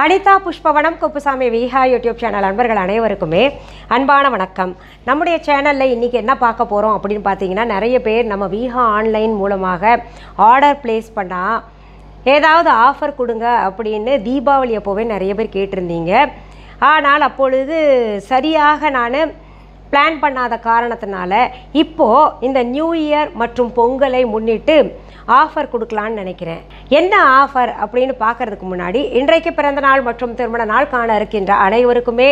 Anitha Pushpavanam Kuppusamy Viha YouTube channel அன்பர்கள் அனைவருக்குமே அன்பான வணக்கம். நம்முடைய சேனலில் இன்றைக்கி என்ன பார்க்க போகிறோம் அப்படின்னு பார்த்தீங்கன்னா, நிறைய பேர் நம்ம விஹா ஆன்லைன் மூலமாக ஆர்டர் ப்ளேஸ் பண்ணால் ஏதாவது ஆஃபர் கொடுங்க அப்படின்னு தீபாவளி அப்போவே நிறைய பேர் கேட்டிருந்தீங்க. ஆனால் அப்பொழுது சரியாக நான் பிளான் பண்ணாத காரணத்தினால இப்போது இந்த நியூ இயர் மற்றும் பொங்கலை முன்னிட்டு ஆஃபர் கொடுக்கலான்னு நினைக்கிறேன். என்ன ஆஃபர் அப்படின்னு பார்க்கறதுக்கு முன்னாடி, இன்றைக்கு பிறந்த நாள் மற்றும் திருமண நாள் காண இருக்கின்ற அனைவருக்குமே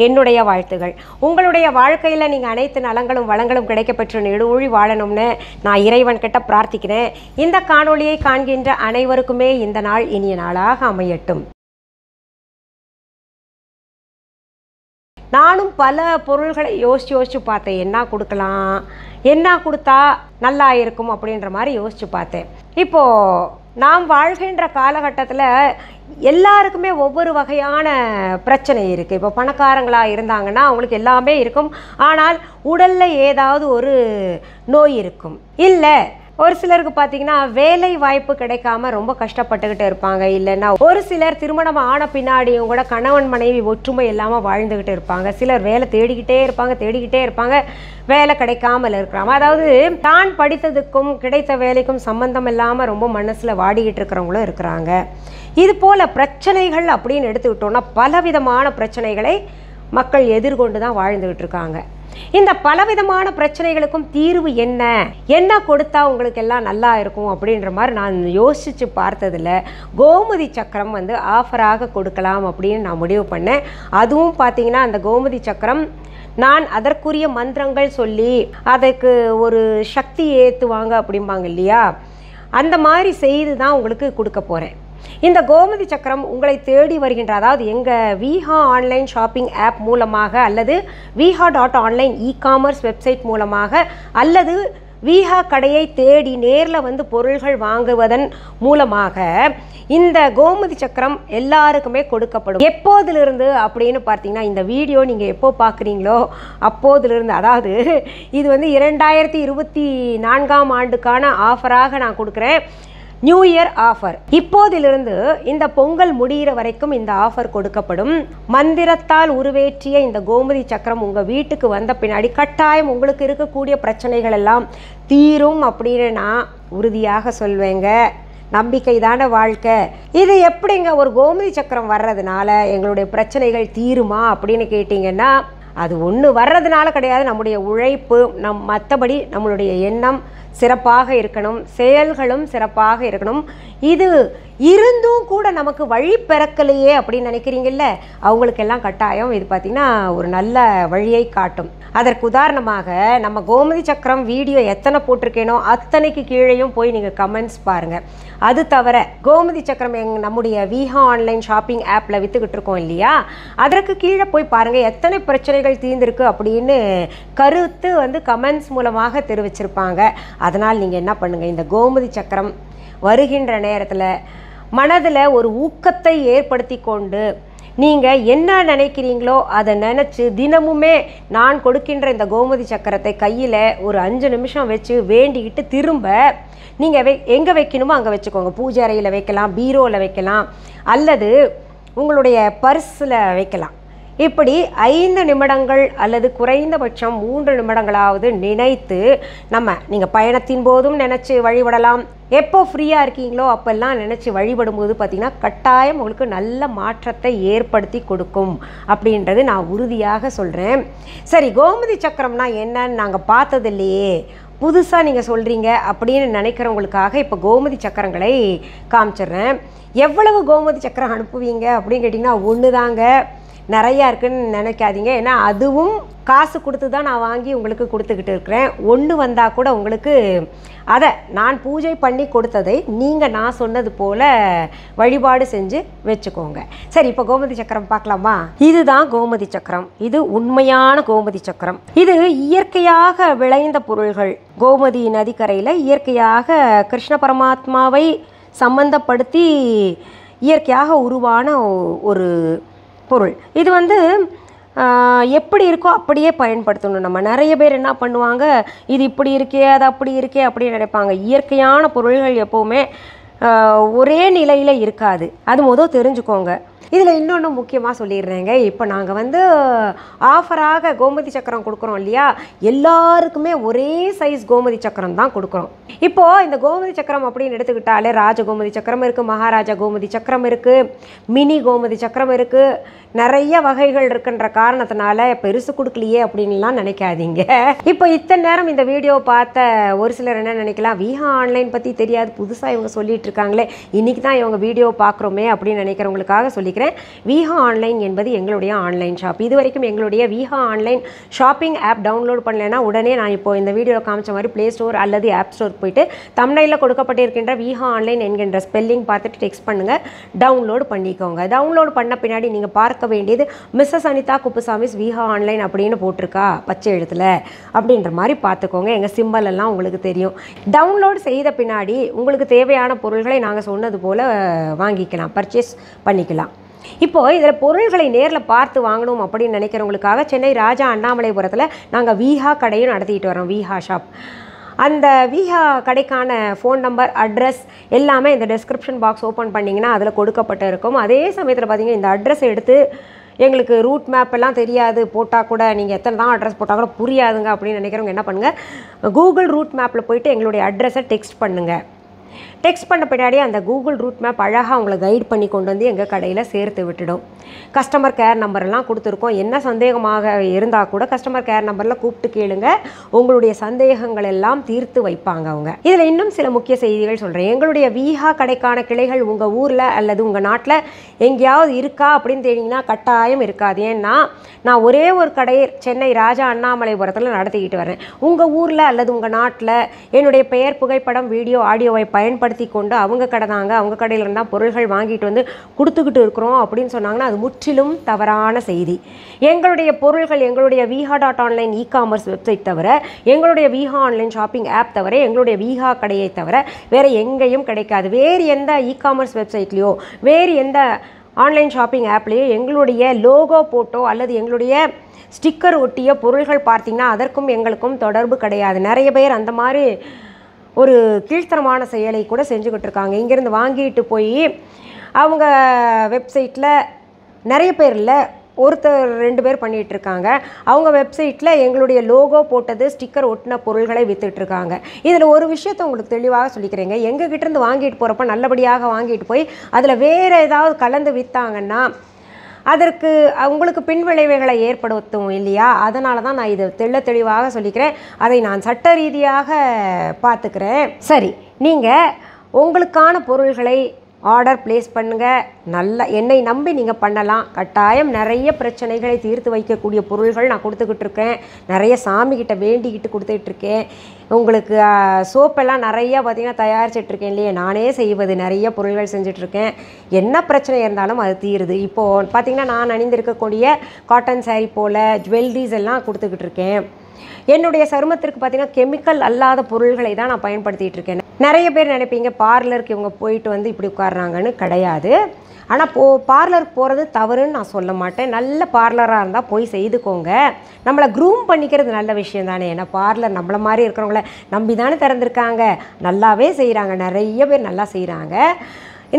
என்னுடைய வாழ்த்துகள். உங்களுடைய வாழ்க்கையில் நீங்கள் அனைத்து நலங்களும் வளங்களும் கிடைக்கப்பெற்று நெடுவழி வாழணும்னு நான் இறைவன் கிட்ட பிரார்த்திக்கிறேன். இந்த காணொளியை காண்கின்ற அனைவருக்குமே இந்த நாள் இனிய நாளாக அமையட்டும். நானும் பல பொருள்களை யோசித்து பார்த்தேன். என்ன கொடுக்கலாம், என்ன கொடுத்தா நல்லா இருக்கும் அப்படின்ற மாதிரி யோசித்து பார்த்தேன். இப்போது நாம் வாழ்கின்ற காலகட்டத்தில் எல்லாருக்குமே ஒவ்வொரு வகையான பிரச்சனை இருக்குது. இப்போ பணக்காரங்களாக இருந்தாங்கன்னா அவங்களுக்கு எல்லாமே இருக்கும், ஆனால் உடலில் ஏதாவது ஒரு நோய் இருக்கும். இல்லை, ஒரு சிலருக்கு பார்த்திங்கன்னா வேலை வாய்ப்பு கிடைக்காம ரொம்ப கஷ்டப்பட்டுக்கிட்டு இருப்பாங்க. இல்லைன்னா ஒரு சிலர் திருமணம் ஆன பின்னாடியும் கூட கணவன் மனைவி ஒற்றுமை இல்லாமல் வாழ்ந்துக்கிட்டு இருப்பாங்க. சிலர் வேலை தேடிக்கிட்டே இருப்பாங்க, வேலை கிடைக்காமல் இருக்கிறாங்க. அதாவது தான் படித்ததுக்கும் கிடைத்த வேலைக்கும் சம்பந்தம் இல்லாமல் ரொம்ப மனசில் வாடிக்கிட்டு இருக்கிறவங்களும் இருக்கிறாங்க. இது போல் பிரச்சனைகள் அப்படின்னு எடுத்துக்கிட்டோன்னா பலவிதமான பிரச்சனைகளை மக்கள் எதிர்கொண்டு தான் வாழ்ந்துக்கிட்டு இருக்காங்க. இந்த பலவிதமான பிரச்சனைகளுக்கும் தீர்வு என்ன கொடுத்தா உங்களுக்கு எல்லாம் நல்லா இருக்கும் அப்படின்ற மாதிரி நான் யோசித்து பார்த்ததில் கோமதி சக்கரம் ஆஃபராக கொடுக்கலாம் அப்படின்னு நான் முடிவு பண்ணேன். அதுவும் பார்த்தீங்கன்னா அந்த கோமதி சக்கரம் நான் அதற்குரிய மந்திரங்கள் சொல்லி அதுக்கு ஒரு சக்தி ஏற்றுவாங்க அப்படிம்பாங்க இல்லையா, அந்த மாதிரி செய்து தான் உங்களுக்கு கொடுக்க போகிறேன். இந்த கோமதி சக்கரம் உங்களை தேடி வருகின்ற, அதாவது எங்கள் விஹா ஆன்லைன் ஷாப்பிங் ஆப் மூலமாக அல்லது viha.online இ-காமர்ஸ் வெப்சைட் மூலமாக அல்லது விஹா கடையை தேடி நேரில் பொருள்கள் வாங்குவதன் மூலமாக இந்த கோமதி சக்கரம் எல்லாருக்குமே கொடுக்கப்படும். எப்போதிலிருந்து அப்படின்னு பார்த்தீங்கன்னா, இந்த வீடியோ நீங்கள் எப்போ பார்க்குறீங்களோ அப்போதிலிருந்து, அதாவது இது 2024ஆம் ஆண்டுக்கான ஆஃபராக நான் கொடுக்குறேன். New year offer. இப்போதிலிருந்து இந்த பொங்கல் முடிகிற வரைக்கும் இந்த ஆஃபர் கொடுக்கப்படும். மந்திரத்தால் உருவேற்றிய இந்த கோமதி சக்கரம் உங்கள் வீட்டுக்கு வந்த பின்னாடி கட்டாயம் உங்களுக்கு இருக்கக்கூடிய பிரச்சனைகள் எல்லாம் தீரும் அப்படின்னு நான் உறுதியாக சொல்வேங்க. நம்பிக்கை தான வாழ்க்கை. இது எப்படிங்க ஒரு கோமதி சக்கரம் வர்றதுனால எங்களுடைய பிரச்சனைகள் தீருமா அப்படின்னு கேட்டிங்கன்னா, அது ஒன்று வர்றதுனால கிடையாது. நம்முடைய உழைப்பு, மற்றபடி நம்மளுடைய எண்ணம் சிறப்பாக இருக்கணும், செயல்களும் சிறப்பாக இருக்கணும். இது இருந்தும் கூட நமக்கு வழி பிறக்கலையே அப்படின்னு நினைக்கிறீங்கல்ல, அவங்களுக்கெல்லாம் கட்டாயம் இது பார்த்திங்கன்னா ஒரு நல்ல வழியை காட்டும். அதற்கு உதாரணமாக நம்ம கோமதி சக்கரம் வீடியோ எத்தனை போட்டிருக்கேனோ அத்தனைக்கு கீழேயும் போய் நீங்கள் கமெண்ட்ஸ் பாருங்கள். அது தவிர கோமதி சக்கரம் நம்முடைய விஹா ஆன்லைன் ஷாப்பிங் ஆப்பில் விற்றுக்கிட்டு இருக்கோம் இல்லையா, அதற்கு கீழே போய் பாருங்கள் எத்தனை பிரச்சனைகள் தீர்ந்திருக்கு அப்படின்னு கருத்து கமெண்ட்ஸ் மூலமாக தெரிவிச்சிருப்பாங்க. அதனால் நீங்கள் என்ன பண்ணுங்கள், இந்த கோமதி சக்கரம் வருகின்ற நேரத்தில் மனதில் ஒரு ஊக்கத்தை ஏற்படுத்தி கொண்டு நீங்கள் என்ன நினைக்கிறீங்களோ அதை நினச்சி தினமுமே நான் கொடுக்கின்ற இந்த கோமதி சக்கரத்தை கையில் ஒரு 5 நிமிஷம் வச்சு வேண்டிக்கிட்டு திரும்ப நீங்கள் எங்கே வைக்கணுமோ அங்கே வச்சுக்கோங்க. பூஜை அறையில் வைக்கலாம், பீரோவில் வைக்கலாம், அல்லது உங்களுடைய பர்ஸில் வைக்கலாம். இப்படி 5 நிமிடங்கள் அல்லது குறைந்தபட்சம் 3 நிமிடங்களாவது நினைத்து நீங்கள் பயணத்தின் போதும் நினச்சி வழிபடலாம். எப்போ ஃப்ரீயாக இருக்கீங்களோ அப்போல்லாம் நினச்சி வழிபடும்போது பார்த்திங்கன்னா கட்டாயம் உங்களுக்கு நல்ல மாற்றத்தை ஏற்படுத்தி கொடுக்கும் அப்படின்றது நான் உறுதியாக சொல்கிறேன். சரி, கோமதி சக்கரம்னா என்னன்னு நாங்கள் பார்த்தது இல்லையே, புதுசாக நீங்கள் சொல்கிறீங்க அப்படின்னு நினைக்கிறவங்களுக்காக இப்போ கோமதி சக்கரங்களை காமிச்சிடுறேன். எவ்வளவு கோமதி சக்கரம் அனுப்புவீங்க அப்படின்னு கேட்டிங்கன்னா, ஒன்று தாங்க, நிறையா இருக்குதுன்னு நினைக்காதீங்க. ஏன்னா அதுவும் காசு கொடுத்து தான் நான் வாங்கி உங்களுக்கு கொடுத்துக்கிட்டு இருக்கிறேன். ஒன்று வந்தால் கூட உங்களுக்கு அதை நான் பூஜை பண்ணி கொடுத்ததை நீங்கள் நான் சொன்னது போல் வழிபாடு செஞ்சு வச்சுக்கோங்க. சரி, இப்போ கோமதி சக்கரம் பார்க்கலாமா? இதுதான் கோமதி சக்கரம். இது உண்மையான கோமதி சக்கரம். இது இயற்கையாக விளைந்த பொருள்கள். கோமதி நதிக்கரையில் இயற்கையாக கிருஷ்ண பரமாத்மாவை சம்பந்தப்படுத்தி இயற்கையாக உருவான ஒரு பொருள். இது எப்படி இருக்கோ அப்படியே பயன்படுத்தணும். நம்ம நிறைய பேர் என்ன பண்ணுவாங்க, இது இப்படி இருக்கே அது அப்படி இருக்கே அப்படின்னு நினைப்பாங்க. இயற்கையான பொருள்கள் எப்போவுமே ஒரே நிலையில் இருக்காது. அது முதல் தெரிஞ்சுக்கோங்க. இதில் இன்னொன்று முக்கியமாக சொல்லிடுறேங்க. இப்போ நாங்கள் வந்து ஆஃபராக கோமதி சக்கரம் கொடுக்குறோம் இல்லையா, எல்லாருக்குமே ஒரே சைஸ் கோமதி சக்கரம் தான் கொடுக்குறோம். இப்போது இந்த கோமதி சக்கரம் அப்படின்னு எடுத்துக்கிட்டாலே ராஜ கோமதி சக்கரம் இருக்குது, மகாராஜா கோமதி சக்கரம் இருக்குது, மினி கோமதி சக்கரம் இருக்குது, நிறைய வகைகள் இருக்குன்ற காரணத்தினால பெருசு கொடுக்கலையே அப்படின்லாம் நினைக்காதீங்க. இப்போ இத்தனை நேரம் இந்த வீடியோ பார்த்த ஒரு சிலர் என்ன நினைக்கலாம், விஹா ஆன்லைன் பற்றி தெரியாது, புதுசாக இவங்க சொல்லிட்டு இருக்காங்களே, இன்றைக்கி தான் இவங்க வீடியோ பார்க்குறோமே அப்படின்னு நினைக்கிறவங்களுக்காக சொல்லிக்கிறேன். விஹா ஆன்லைன் என்பது எங்களுடைய ஆன்லைன் ஷாப். இது வரைக்கும் எங்களுடைய Viha online shopping app download பண்ணலைன்னா உடனே நான் இப்போ இந்த வீடியோவில் காமிச்ச மாதிரி ப்ளே ஸ்டோர் அல்லது ஆப் ஸ்டோர் போயிட்டு தம்ப்நெயிலில் கொடுக்கப்பட்டிருக்கின்ற விஹா ஆன்லைன் என்கின்ற ஸ்பெல்லிங் பார்த்துட்டு டெக்ஸ்ட் பண்ணுங்கள், டவுன்லோட் பண்ணிக்கோங்க. டவுன்லோட் பண்ண பின்னாடி நீங்கள் பார்க்க வேண்டியது மிஸ்ஸஸ் அனிதா குப்புசாமிஸ் விஹா ஆன்லைன் அப்படின்னு போட்டிருக்கா பச்சை எழுத்தில் அப்படின்ற மாதிரி பார்த்துக்கோங்க. எங்கள் சிம்பல் எல்லாம் உங்களுக்கு தெரியும். டவுன்லோட் செய்த பின்னாடி உங்களுக்கு தேவையான பொருள்களை நாங்கள் சொன்னது போல் வாங்கிக்கலாம், பர்ச்சேஸ் பண்ணிக்கலாம். இப்போது இதில் பொருள்களை நேரில் பார்த்து வாங்கணும் அப்படின்னு நினைக்கிறவங்களுக்காக சென்னை ராஜா அண்ணாமலைபுரத்தில் நாங்கள் விஹா கடையும் நடத்திட்டு வரோம், விஹா ஷாப். அந்த விஹா கடைக்கான ஃபோன் நம்பர், அட்ரஸ் எல்லாமே இந்த டெஸ்கிரிப்ஷன் பாக்ஸ் ஓப்பன் பண்ணிங்கன்னா அதில் கொடுக்கப்பட்டு இருக்கும். அதே சமயத்தில் பார்த்தீங்கன்னா இந்த அட்ரஸ் எடுத்து எங்களுக்கு ரூட் மேப் எல்லாம் தெரியாது போட்டால் கூட, நீங்கள் எத்தனை தான் அட்ரஸ் போட்டால் கூட புரியாதுங்க அப்படின்னு நினைக்கிறவங்க என்ன பண்ணுங்கள், கூகுள் ரூட் மேப்பில் போய்ட்டு எங்களுடைய அட்ரஸை டெக்ஸ்ட் பண்ணுங்கள். டெக்ஸ்ட் பண்ண பின்னாடி அந்த கூகுள் ரூட் மேப் அழகாக அவங்கள கைட் பண்ணி கொண்டு வந்து எங்கள் கடையில் சேர்த்து விட்டுடும். கஸ்டமர் கேர் நம்பரெல்லாம் கொடுத்துருக்கோம். என்ன சந்தேகமாக இருந்தால் கூட கஸ்டமர் கேர் நம்பரில் கூப்பிட்டு கேளுங்க, உங்களுடைய சந்தேகங்கள் எல்லாம் தீர்த்து வைப்பாங்க அவங்க. இதில் இன்னும் சில முக்கிய செய்திகள் சொல்கிறேன். எங்களுடைய விஹா கடைக்கான கிளைகள் உங்கள் ஊரில் அல்லது உங்கள் நாட்டில் எங்கேயாவது இருக்கா அப்படின்னு தெரிஞ்சிங்கன்னா கட்டாயம் இருக்காது. ஏன்னா நான் ஒரே ஒரு கடையை சென்னை ராஜா அண்ணாமலைபுரத்தில் நடத்திக்கிட்டு வரேன். உங்கள் ஊரில் அல்லது உங்கள் நாட்டில் என்னுடைய பெயர், புகைப்படம், வீடியோ, ஆடியோவை பயன்படுத்தி கொண்டு அவங்க கடை தாங்க, அவங்க கடையில் இருந்தால் பொருள்கள் வாங்கிட்டு வந்து கொடுத்துக்கிட்டு இருக்கிறோம் அப்படின்னு சொன்னாங்கன்னா அது முற்றிலும் தவறான செய்தி. எங்களுடைய பொருள்கள் எங்களுடைய viha.online இ-காமர்ஸ் வெப்சைட் தவிர, எங்களுடைய விஹா ஆன்லைன் ஷாப்பிங் ஆப் தவிர, எங்களுடைய விஹா கடையை தவிர வேறு எங்கேயும் கிடைக்காது. வேறு எந்த இ-காமர்ஸ் வெப்சைட்லேயோ வேறு எந்த ஆன்லைன் ஷாப்பிங் ஆப்லேயோ எங்களுடைய லோகோ போட்டோ அல்லது எங்களுடைய ஸ்டிக்கர் ஒட்டிய பொருள்கள் பார்த்திங்கன்னா அதற்கும் எங்களுக்கும் தொடர்பு கிடையாது. நிறைய பேர் அந்த மாதிரி ஒரு கீழ்த்தரமான செயலை கூட செஞ்சுக்கிட்டு இருக்காங்க. இங்கேருந்து வாங்கிட்டு போய் அவங்க வெப்சைட்டில் நிறைய பேர் இல்லை, ஒருத்தர் 2 பேர் பண்ணிகிட்டு இருக்காங்க. அவங்க வெப்சைட்டில் எங்களுடைய லோகோ போட்டது, ஸ்டிக்கர் ஒட்டின பொருள்களை விற்றுட்ருக்காங்க. இதில் ஒரு விஷயத்தை உங்களுக்கு தெளிவாக சொல்லிக்கிறேங்க. எங்ககிட்டேருந்து வாங்கிட்டு போகிறப்ப நல்லபடியாக வாங்கிட்டு போய் அதில் வேறு ஏதாவது கலந்து விற்றாங்கன்னா அதற்கு உங்களுக்கு பின்விளைவுகளை ஏற்படுத்தும் இல்லையா? அதனால தான் நான் இதை தெளிவாக சொல்லிக்கிறேன். அதை நான் சட்ட ரீதியாக பார்த்துக்கிறேன். சரி, நீங்கள் உங்களுக்கான பொருள்களை ஆர்டர் ப்ளேஸ் பண்ணுங்கள். நல்ல என்னை நம்பி நீங்கள் பண்ணலாம். கட்டாயம் நிறைய பிரச்சனைகளை தீர்த்து வைக்கக்கூடிய பொருள்கள் நான் கொடுத்துக்கிட்டு இருக்கேன். நிறைய சாமிக்கிட்ட வேண்டிக்கிட்டு கொடுத்துட்ருக்கேன். உங்களுக்கு சோப்பெல்லாம் நிறையா பார்த்திங்கன்னா தயாரிச்சிட்ருக்கேன் இல்லையா, நானே செய்வது நிறைய பொருள்கள் செஞ்சிட்ருக்கேன். என்ன பிரச்சனை இருந்தாலும் அது தீருது. இப்போது பார்த்திங்கன்னா நான் அணிந்திருக்கக்கூடிய காட்டன் சாரீ போல் ஜுவல்லரிஸ் எல்லாம் கொடுத்துக்கிட்டு இருக்கேன். என்னுடைய சருமத்திற்கு பார்த்திங்கன்னா கெமிக்கல் அல்லாத பொருள்களை தான் நான் பயன்படுத்திகிட்டு இருக்கேன். நிறைய பேர் நினைப்பீங்க பார்லருக்கு இவங்க போயிட்டு வந்து இப்படி உட்காடுறாங்கன்னு. கிடையாது. ஆனால் பார்லருக்கு போகிறது தவறுன்னு நான் சொல்ல மாட்டேன். நல்ல பார்லராக இருந்தால் போய் செய்துக்கோங்க. நம்மளை க்ரூம் பண்ணிக்கிறது நல்ல விஷயம் தானே. ஏன்னா பார்லர் நம்மளை மாதிரி இருக்கிறவங்கள நம்பி தானே திறந்துருக்காங்க. நல்லாவே செய்கிறாங்க, நிறைய பேர் நல்லா செய்கிறாங்க.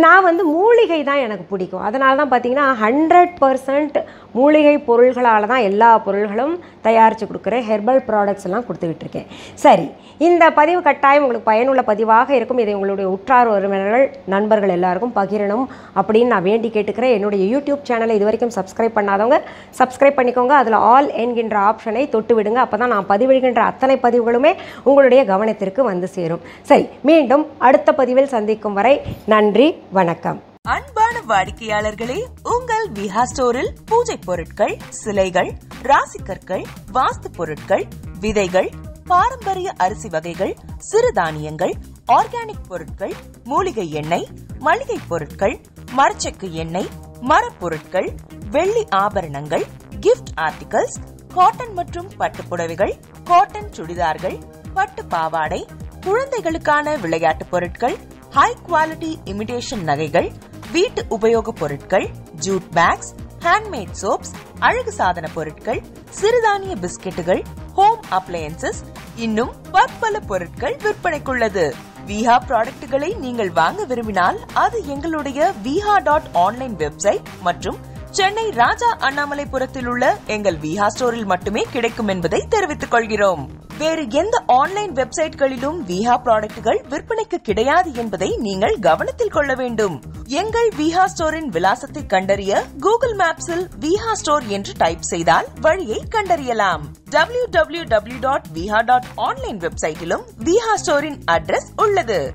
நான் வந்து மூலிகை தான் எனக்கு பிடிக்கும். அதனால தான் பார்த்திங்கன்னா 100% மூலிகை பொருள்களால் தான் எல்லா பொருள்களும் தயாரித்து கொடுக்குறேன். ஹெர்பல் ப்ராடக்ட்ஸ் எல்லாம் கொடுத்துக்கிட்டு இருக்கேன். சரி, இந்த பதிவு கட்டாயம் உங்களுக்கு பயனுள்ள பதிவாக இருக்கும். இதை உங்களுடைய உற்றார் உறவினர்கள், நண்பர்கள் எல்லாருக்கும் பகிரணும் அப்படின்னு நான் வேண்டி கேட்டுக்கிறேன். என்னுடைய யூடியூப் சேனலை இது வரைக்கும் சப்ஸ்கிரைப் பண்ணாதவங்க சப்ஸ்கிரைப் பண்ணிக்கோங்க. அதில் ஆல் என்கின்ற ஆப்ஷனை தொட்டு விடுங்க. அப்போ தான் நான் பதிவிடுகின்ற அத்தனை பதிவுகளுமே உங்களுடைய கவனத்திற்கு வந்து சேரும். சரி, மீண்டும் அடுத்த பதிவில் சந்திக்கும் வரை நன்றி, வணக்கம். அன்பான வாடிக்கையாளர்களே, உங்கள் விஹா ஸ்டோரில் பூஜை பொருட்கள், சிலைகள், ராசிக்கற்கள், வாஸ்து பொருட்கள், விதைகள், பாரம்பரிய அரிசி வகைகள், சிறுதானியங்கள், ஆர்கானிக் பொருட்கள், மூலிகை எண்ணெய், மளிகை பொருட்கள், மரச்செக்கு எண்ணெய், மரப்பொருட்கள், வெள்ளி ஆபரணங்கள், கிஃப்ட் ஆர்டிகல்ஸ், காட்டன் மற்றும் பட்டு புடவைகள், காட்டன் சுடிதார்கள், பட்டு பாவாடை, குழந்தைகளுக்கான விளையாட்டு பொருட்கள், ஹை குவாலிட்டி இமிடேஷன் நகைகள், வீட்டு உபயோக பொருட்கள், ஜூட் பேக்ஸ், ஹேண்ட்மேட் சோப்ஸ், அழகு சாதன பொருட்கள், சிறுதானிய பிஸ்கெட்டுகள், ஹோம் அப்ளையன்சஸ், இன்னும் பற்பல பொருட்கள் விற்பனைக்குள்ளது. விஹா ப்ராடக்ட்களை நீங்கள் வாங்க விரும்பினால் அது எங்களுடைய viha.online வெப்சைட் மற்றும் சென்னை ராஜா அண்ணாமலைபுரத்தில் உள்ள எங்கள் விஹா ஸ்டோரில் மட்டுமே கிடைக்கும் என்பதை தெரிவித்துக் கொள்கிறோம். வேறு எந்த ஆன்லைன் வெப்சைட்களிலும் விஹா ப்ராடக்ட்கள் விற்பனைக்கு கிடையாது என்பதை நீங்கள் கவனத்தில் கொள்ள வேண்டும். எங்கள் விஹா ஸ்டோரின் விலாசத்தை கண்டறிய கூகுள் மேப்ஸில் விஹா ஸ்டோர் என்று டைப் செய்தால் வழியை கண்டறியலாம். www.viha.online வெப்சைட்டிலும் விஹா ஸ்டோரின் அட்ரஸ் உள்ளது.